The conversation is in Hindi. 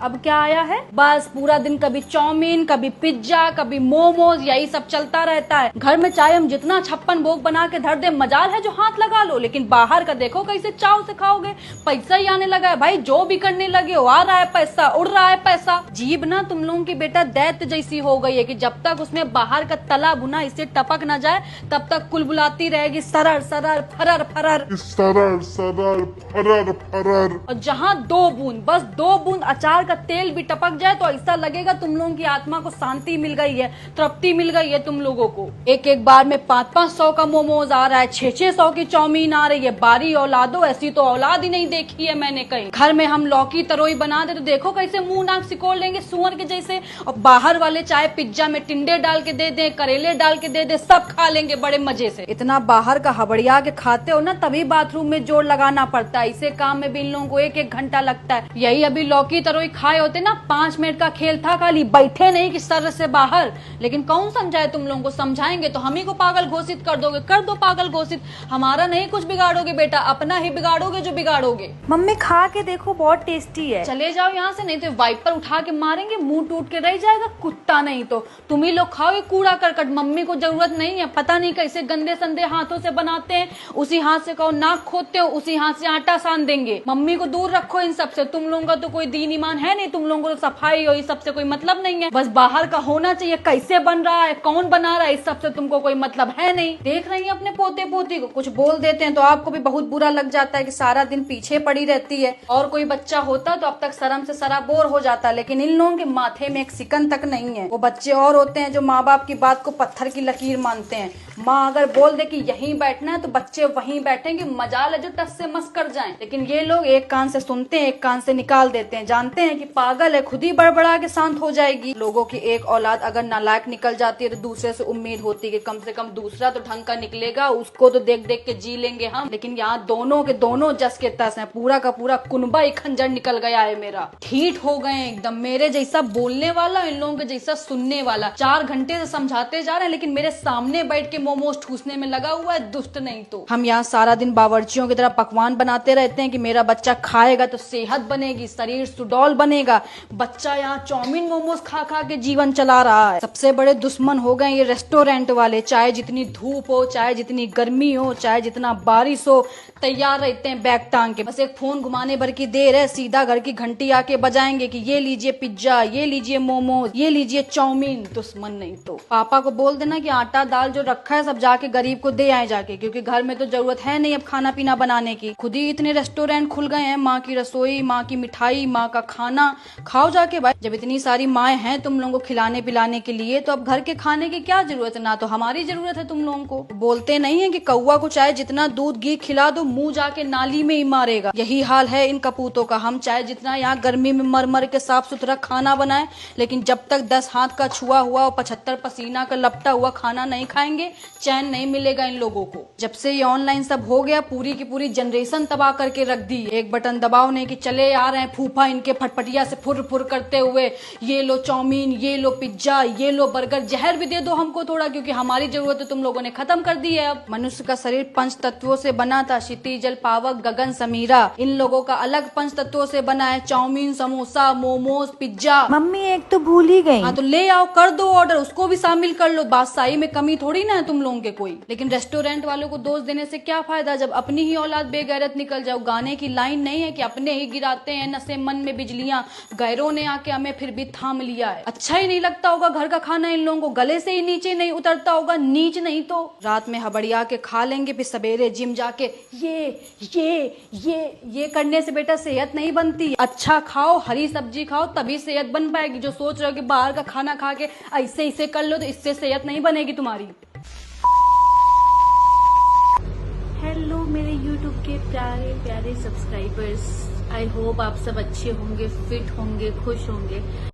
अब क्या आया है, बस पूरा दिन कभी चाउमीन, कभी पिज्जा, कभी मोमोज, यही सब चलता रहता है। घर में चाहे हम जितना 56 भोग बना के धर दे, मजाल है जो हाथ लगा लो, लेकिन बाहर का देखो कैसे चाव से खाओगे। पैसा ही आने लगा है भाई, जो भी करने लगे हो, आ रहा है पैसा, उड़ रहा है पैसा। जीभ ना तुम लोगों की बेटा दैत्य जैसी हो गई है कि जब तक उसमें बाहर का तला भुना इससे टपक न जाए तब तक कुलबुलाती रहेगी सरर सरर फरर फरर सरर सरर फरर फरर। और जहाँ 2 बूंद, बस 2 बूंद अचार का तेल भी टपक जाए तो ऐसा लगेगा तुम लोगों की आत्मा को शांति मिल गई है, तृप्ति मिल गई है। तुम लोगों को एक एक बार में 500-500 का मोमोज आ रहा है, 600-600 की चाउमीन आ रही है। बारी औलादो, ऐसी तो औलाद ही नहीं देखी है मैंने कहीं। घर में हम लौकी तरोई बना दे तो देखो कैसे मुंह नाक सिकोड़ लेंगे सुअर के जैसे, और बाहर वाले चाहे पिज्जा में टिंडे डाल के दे दे, करेले डाल के दे दे, सब खा लेंगे बड़े मजे से। इतना बाहर का हबड़िया के खाते हो ना, तभी बाथरूम में जोड़ लगाना पड़ता है। इसे काम में भी इन लोगों को 1-1 घंटा लगता है। यही अभी लौकी तरोई खाए होते ना, 5 मिनट का खेल था, खाली बैठे नहीं कि सर से बाहर। लेकिन कौन समझाए तुम लोगों को, समझाएंगे तो हम ही को पागल घोषित कर दोगे। कर दो पागल घोषित, हमारा नहीं कुछ बिगाड़ोगे बेटा, अपना ही बिगाड़ोगे जो बिगाड़ोगे। मम्मी खा के देखो, बहुत टेस्टी है। चले जाओ यहाँ से, नहीं तो वाइपर उठा के मारेंगे, मुंह टूट के रह जाएगा कुत्ता। नहीं तो तुम ही लोग खाओ ये कूड़ा करकट, मम्मी को जरूरत नहीं है। पता नहीं कैसे गंदे संदे हाथों से बनाते हैं, उसी हाथ से कहो नाक खोदते हो, उसी हाथ से आटा सान देंगे। मम्मी को दूर रखो इन सब से। तुम लोगों का तो कोई दीन ईमान है नहीं, तुम लोगों को तो सफाई और इस सब से कोई मतलब नहीं है। बस बाहर का होना चाहिए, कैसे बन रहा है, कौन बना रहा है, इस सब से तुमको कोई मतलब है नहीं। देख रही है अपने पोते पोती को, कुछ बोल देते हैं तो आपको भी बहुत बुरा लग जाता है कि सारा दिन पीछे पड़ी रहती है। और कोई बच्चा होता तो अब तक शर्म से सराबोर हो जाता, लेकिन इन लोगों के माथे में एक सिकन तक नहीं है। वो बच्चे और होते हैं जो माँ बाप की बात को पत्थर की लकीर मानते हैं। माँ अगर बोल दे कि यहीं बैठना है तो बच्चे वहीं बैठेंगे, मजाल है जो टस से मस कर जाएं। लेकिन ये लोग एक कान से सुनते हैं, एक कान से निकाल देते हैं। जानते हैं कि पागल है, खुद ही बड़बड़ा के शांत हो जाएगी। लोगों की एक औलाद अगर नालायक निकल जाती है तो दूसरे से उम्मीद होती है कि कम से कम दूसरा तो ढंग का निकलेगा, उसको तो देख देख के जी लेंगे हम। लेकिन यहाँ दोनों के दोनों जस के तस है, पूरा का पूरा कुनबा ही खंजर निकल गया है मेरा। ठीक हो गए एकदम, मेरे जैसा बोलने वाला, इन लोगों के जैसा सुनने वाला। 4 घंटे से समझाते जा रहे हैं लेकिन मेरे सामने बैठ के मोमोज ठूसने में लगा हुआ है, दुष्ट नहीं तो। हम यहाँ सारा दिन बावर्चियों की तरह पकवान बनाते रहते हैं कि मेरा बच्चा खाएगा तो सेहत बनेगी, शरीर सुडौल बनेगा। बच्चा यहाँ चाउमीन मोमोज खा खा के जीवन चला रहा है। सबसे बड़े दुश्मन हो गए ये रेस्टोरेंट वाले। चाहे जितनी धूप हो, चाहे जितनी गर्मी हो, चाहे जितना बारिश हो, तैयार रहते हैं बैग टांग के। बस एक फोन घुमाने भर की देर है, सीधा घर की घंटी आके बजाएंगे कि ये लीजिए पिज्जा, ये लीजिए मोमोज, ये लीजिए चाउमीन। दुश्मन नहीं तो। पापा को बोल देना कि आटा दाल जो रखा है सब जाके गरीब को दे आए जाके, क्योंकि घर में तो जरूरत है नहीं अब खाना पीना बनाने की। खुद ही इतने रेस्टोरेंट खुल गए हैं, माँ की रसोई, माँ की मिठाई, माँ का खाना। खाओ जाके भाई, जब इतनी सारी माएँ हैं तुम लोगों को खिलाने पिलाने के लिए, तो अब घर के खाने की क्या जरूरत है। ना तो हमारी जरूरत है तुम लोगों को। बोलते नहीं है कि कौवा को चाहे जितना दूध घी खिला दो, मुंह जाके नाली में ही मारेगा। यही हाल है इन कपूतों का। हम चाहे जितना यहाँ गर्मी में मर मर के साफ सुथरा खाना बनाए, लेकिन जब तक 10 हाथ का छुआ हुआ और 75 पसीना का लपटा हुआ खाना नहीं खाएंगे, चैन नहीं मिलेगा इन लोगों को। जब से ये ऑनलाइन सब हो गया, पूरी की पूरी जनरेशन तबाह करके रख दी। एक बटन दबाओ नहीं कि चले आ रहे हैं फूफा इनके फटफटिया से फुर फुर करते हुए, ये लो चाउमीन, ये लो पिज्जा, ये लो बर्गर। जहर भी दे दो हमको थोड़ा, क्योंकि हमारी जरूरत तुम लोगों ने खत्म कर दी है। अब मनुष्य का शरीर 5 तत्वों से बना था, क्षिति जल पावक गगन समीरा। इन लोगों का अलग 5 तत्वों से बना है, chow mein, samosa, momos, pizza. Mummy एक तो भूल ही गई। हाँ तो ले आओ, कर दो ऑर्डर, उसको भी शामिल कर लो। बादशाही में कमी थोड़ी ना है तुम लोगों के कोई। लेकिन रेस्टोरेंट वालों को दोष देने से क्या फायदा जब अपनी ही औलाद बेगैरत निकल जाओ। गाने की लाइन नहीं है कि अपने ही गिराते हैं नशे मन में बिजलियां, गैरों ने आके हमें फिर भी थाम लिया है। अच्छा ही नहीं लगता होगा घर का खाना इन लोगों को, गले से ही नीचे नहीं उतरता होगा, नीच नहीं तो। रात में हबड़िया के खा लेंगे, फिर सवेरे जिम जाके ये करने से बेटा सेहत नहीं बनती। अच्छा खाओ, हरी सब्जी खाओ, तभी सेहत बन पाएगी। जो सोच रहे हो कि बाहर का खाना खा के ऐसे इसे कर लो, तो इससे सेहत नहीं बनेगी तुम्हारी। हेलो मेरे YouTube के प्यारे प्यारे सब्सक्राइबर्स, आई होप आप सब अच्छे होंगे, फिट होंगे, खुश होंगे।